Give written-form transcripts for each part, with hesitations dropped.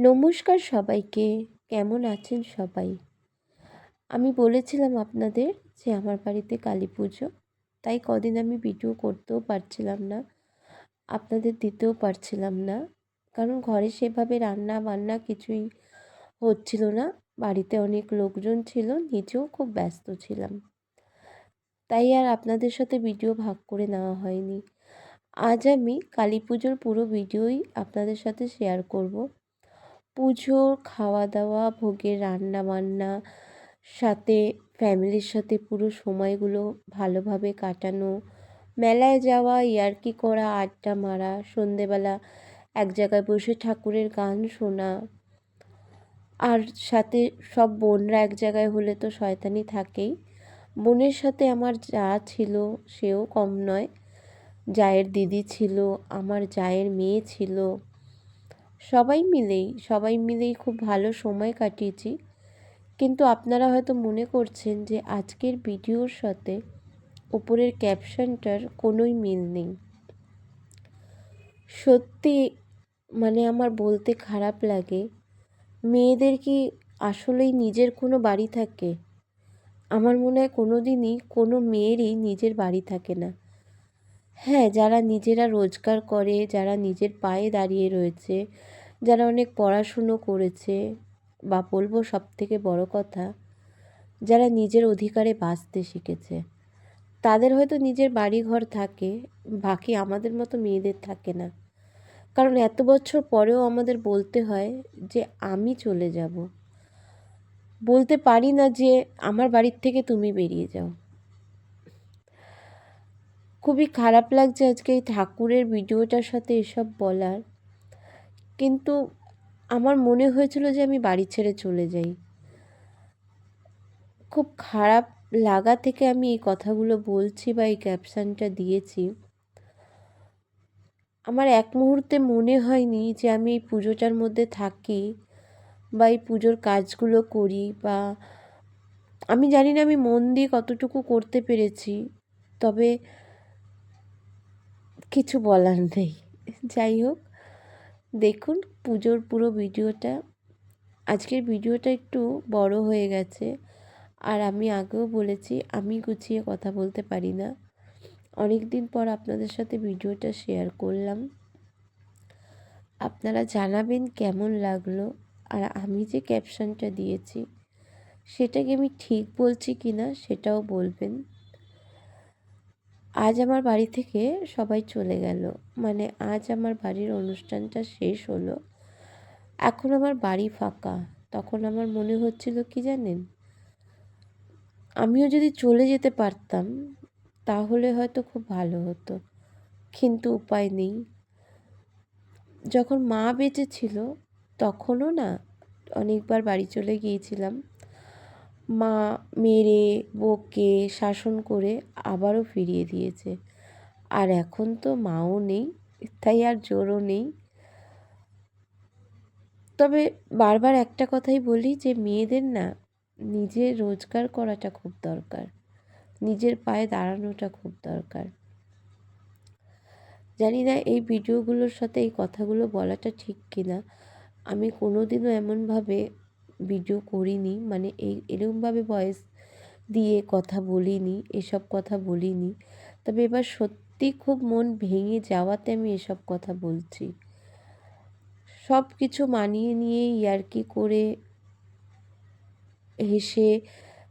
নমস্কার সবাইকে। কেমন আছেন সবাই? আমি বলেছিলাম আপনাদের যে আমার বাড়িতে কালী পুজো, তাই কদিন আমি ভিডিও করতেও পারছিলাম না, আপনাদের দিতেও পারছিলাম না। কারণ ঘরে সেভাবে রান্না বান্না কিছুই হচ্ছিল না। বাড়িতে অনেক লোকজন ছিল, নিজেও খুব ব্যস্ত ছিলাম, তাই আর আপনাদের সাথে ভিডিও ভাগ করে নেওয়া হয়নি। আজ আমি কালী পুজোর পুরো ভিডিওই আপনাদের সাথে শেয়ার করব। পুজোর খাওয়া দাওয়া, ভোগের রান্না বান্না, সাথে ফ্যামিলির সাথে পুরো সময়গুলো ভালোভাবে কাটানো, মেলায় যাওয়া, ইয়ার্কি করা, আড্ডা মারা, সন্ধেবেলা এক জায়গায় বসে ঠাকুরের গান শোনা, আর সাথে সব বোনরা এক জায়গায় হলে তো শয়তানি থাকেই। বোনের সাথে আমার যা ছিল, সেও কম নয়। জায়ের দিদি ছিল, আমার জায়ের মেয়ে ছিল, সবাই মিলেই খুব ভালো সময় কাটিয়েছি। কিন্তু আপনারা হয়তো মনে করছেন যে আজকের ভিডিওর সাথে উপরের ক্যাপশনটার কোনোই মিল নেই। সত্যি আমার বলতে খারাপ লাগে, মেয়েদের কি আসলেই নিজের কোনো বাড়ি থাকে? আমার মনে হয় কোনো দিনই কোনো মেয়েরই নিজের বাড়ি থাকে না। হ্যাঁ, যারা নিজেরা রোজগার করে, যারা নিজের পায়ে দাঁড়িয়ে রয়েছে, যারা অনেক পড়াশুনো করেছে, বা বলবো সবথেকে বড় কথা, যারা নিজের অধিকারে বাঁচতে শিখেছে, তাদের হয়তো নিজের বাড়ি ঘর থাকে, বাকি আমাদের মতো মেয়েদের থাকে না। কারণ এত বছর পরেও আমাদের বলতে হয় যে আমি চলে যাব, বলতে পারি না যে আমার বাড়ির থেকে তুমি বেরিয়ে যাও। খুবই খারাপ লাগছে আজকে এই ঠাকুরের ভিডিওটার সাথে এসব বলার, কিন্তু আমার মনে হয়েছিল যে আমি বাড়ি ছেড়ে চলে যাই। খুব খারাপ লাগা থেকে আমি এই কথাগুলো বলছি বা এই ক্যাপশনটা দিয়েছি। আমার এক মুহূর্তে মনে হয়নি যে আমি এই পুজোটার মধ্যে থাকি বা এই পুজোর কাজগুলো করি, বা আমি জানি না আমি মন দিয়ে কতটুকু করতে পেরেছি, তবে কিছু বলার নেই। যাই হোক, দেখুন পুজোর পুরো ভিডিওটা। আজকের ভিডিওটা একটু বড় হয়ে গেছে, আর আমি আগেও বলেছি আমি গুছিয়ে কথা বলতে পারি না। অনেক দিন পর আপনাদের সাথে ভিডিওটা শেয়ার করলাম। আপনারা জানাবেন কেমন লাগলো, আর আমি যে ক্যাপশনটা দিয়েছি সেটাকে আমি ঠিক বলছি কি না সেটাও বলবেন। আজ আমার বাড়ি থেকে সবাই চলে গেল, আজ আমার বাড়ির অনুষ্ঠানটা শেষ হলো, এখন আমার বাড়ি ফাঁকা। তখন আমার মনে হচ্ছিল কি জানেন, আমিও যদি চলে যেতে পারতাম তাহলে হয়তো খুব ভালো হতো, কিন্তু উপায় নেই। যখন মা বেঁচে ছিল তখনও না অনেকবার বাড়ি চলে গিয়েছিলাম, মা মেরে বকে শাসন করে আবারও ফিরিয়ে দিয়েছে। আর এখন তো মাও নেই, তাই আর জোরও নেই। তবে বারবার একটা কথাই বলি যে মেয়েদের না নিজের রোজগার করাটা খুব দরকার, নিজের পায়ে দাঁড়ানোটা খুব দরকার। জানি না এই ভিডিওগুলোর সাথে এই কথাগুলো বলাটা ঠিক কিনা। আমি কোনোদিনও এমনভাবে ভিডিও করিনি, এরকমভাবে ভয়েস দিয়ে কথা বলিনি, এসব কথা বলিনি। তবে এবার সত্যি খুব মন ভেঙে যাওয়াতে আমি এসব কথা বলছি। সব কিছু মানিয়ে নিয়ে ইয়ার্কি করে হেসে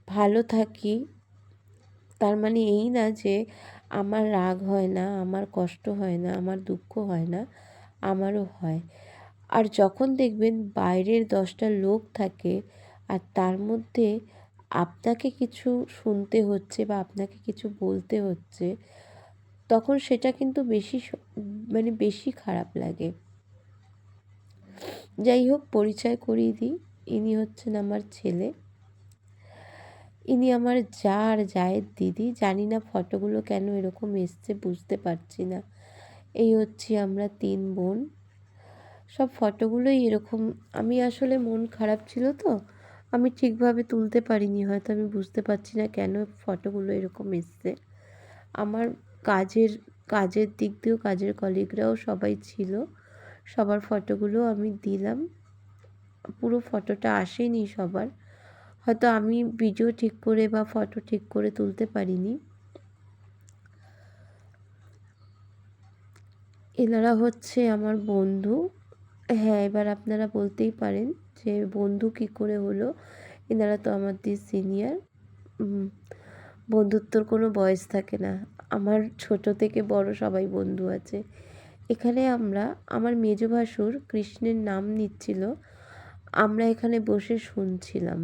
ভালো থাকি, তার মানে এই না যে আমার রাগ হয় না, আমার কষ্ট হয় না, আমার দুঃখ হয় না, আমারও হয়। আর যখন দেখবেন বাইরের 10টা লোক থাকে আর তার মধ্যে আপনাকে কিছু শুনতে হচ্ছে বা আপনাকে কিছু বলতে হচ্ছে, তখন সেটা কিন্তু বেশি খারাপ লাগে। যাই হোক, পরিচয় করিয়ে দিই, ইনি হচ্ছেন আমার ছেলে, ইনি আমার যা আর জায়ের দিদি। জানি না ফটোগুলো কেন এরকম এসছে, বুঝতে পারছি না। এই হচ্ছে আমরা 3 বোন। সব ফটোগুলোই এরকম। আমি আসলে মন খারাপ ছিল তো, আমি ঠিকভাবে তুলতে পারিনি, হয়তো আমি বুঝতে পারছি না কেন ফটোগুলো এরকম এসছে। আমার কাজের দিক দিয়েও কাজের কলিগরাও সবাই ছিল, সবার ফটোগুলো আমি দিলাম। পুরো ফটোটা আসেনি সবার, হয়তো আমি ভিডিও ঠিক করে বা ফটো ঠিক করে তুলতে পারিনি। এনারা হচ্ছে আমার বন্ধু। হ্যাঁ, এবার আপনারা বলতেই পারেন যে বন্ধু কী করে হলো, এনারা তো আমাদের সিনিয়র। বন্ধুত্বর কোনো বয়স থাকে না, আমার ছোট থেকে বড় সবাই বন্ধু আছে এখানে। আমার মেজ ভাসুর কৃষ্ণের নাম নিচ্ছিল, আমরা এখানে বসে শুনছিলাম।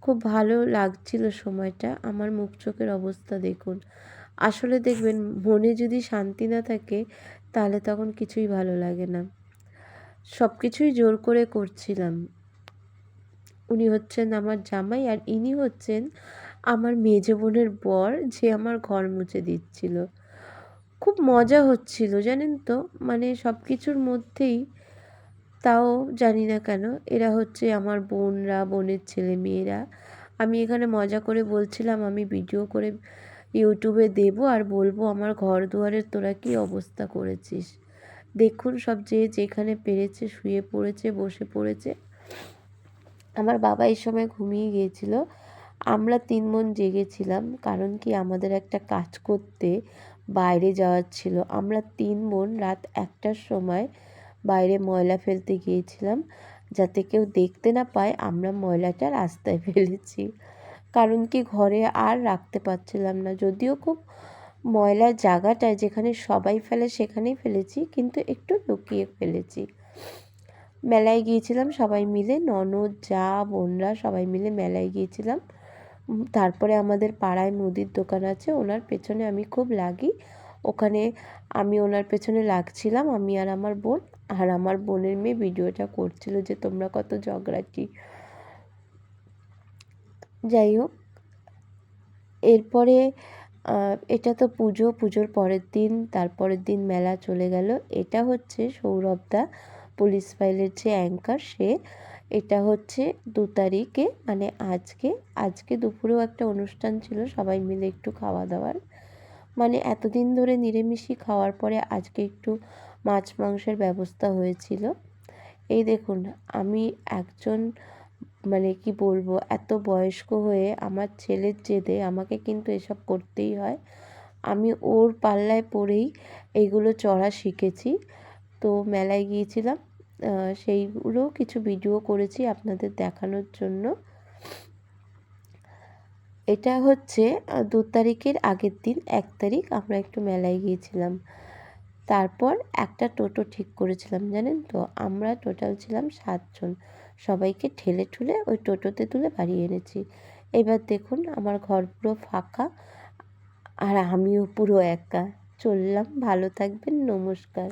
খুব ভালো লাগছিল সময়টা। আমার মুখ চোখের অবস্থা দেখুন। আসলে দেখবেন মনে যদি শান্তি না থাকে তাহলে তখন কিছুই ভালো লাগে না। সব কিছুই জোর করে করছিলাম। উনি হচ্ছেন আমার জামাই আর ইনি হচ্ছেন আমার মেজো বোনের বর, যে আমার ঘর মুছে দিচ্ছিল। খুব মজা হচ্ছিল জানেন তো, মানে সব কিছুর মধ্যেই। তাও জানি না কেন এরা হচ্ছে আমার বোনরা, বোনের ছেলে মেয়েরা। আমি এখানে মজা করে বলছিলাম আমি ভিডিও করে ইউটিউবে দেবো আর বলবো আমার ঘর দুয়ারের তোরা কী অবস্থা করেছিস। দেখুন সব যে যেখানে পেরেছে শুয়ে পড়েছে, বসে পড়েছে। আমার বাবা এই সময় ঘুমিয়ে গিয়েছিল, আমরা 3 বোন জেগেছিলাম। কারণ কি আমাদের একটা কাজ করতে বাইরে যাওয়ার ছিল। আমরা 3 বোন রাত 1টার সময় বাইরে ময়লা ফেলতে গিয়েছিলাম, যাতে কেউ দেখতে না পায় আমরা ময়লাটা রাস্তায় ফেলেছি। কারণ কি ঘরে আর রাখতে পারছিলাম না, যদিও খুব ময়লার জায়গাটায় যেখানে সবাই ফেলে সেখানেই ফেলেছি, কিন্তু একটু লুকিয়ে ফেলেছি। মেলায় গিয়েছিলাম সবাই মিলে, ননদ, যা, বোনরা সবাই মিলে মেলায় গিয়েছিলাম। তারপরে আমাদের পাড়ায় মুদির দোকান আছে, ওনার পেছনে আমি খুব লাগি। ওখানে আমি ওনার পেছনে লাগছিলাম, আমি আর আমার বোন। আর আমার বোনের মেয়ে ভিডিওটা করছিল যে তোমরা কত ঝগড়াটি। যাই হোক, এরপরে এটা তো পুজোর পরের দিন, তারপরের দিন মেলা চলে গেল। এটা হচ্ছে সৌরভদা, পুলিশ ফাইলের যে অ্যাঙ্কার, সে। এটা হচ্ছে 2 তারিখে, মানে আজকে দুপুরেও একটা অনুষ্ঠান ছিল, সবাই মিলে একটু খাওয়া দাওয়ার। মানে এতদিন ধরে নিরামিষই খাওয়ার পরে আজকে একটু মাছ মাংসের ব্যবস্থা হয়েছিল। এই দেখুন, আমি একজন, মানে কি বলবো, এত বয়স্ক হয়ে আমার ছেলের জেদে আমাকে কিন্তু এসব করতেই হয়। আমি ওর পাল্লায় পড়েই এইগুলো চড়া শিখেছি। তো মেলায় গিয়েছিলাম, সেইগুলো কিছু ভিডিও করেছি আপনাদের দেখানোর জন্য। এটা হচ্ছে 2 তারিখের আগের দিন, 1 তারিখ আমরা একটু মেলায় গিয়েছিলাম। তারপর একটা টোটো ঠিক করেছিলাম জানেন তো, আমরা টোটাল ছিলাম 7 জন। সবাইকে ঠেলে ঠুলে ওই টোটোতে তুলে বাড়ি এনেছি। এবার দেখুন আমার ঘর পুরো ফাঁকা আর আমিও পুরো একা। চললাম, ভালো থাকবেন, নমস্কার।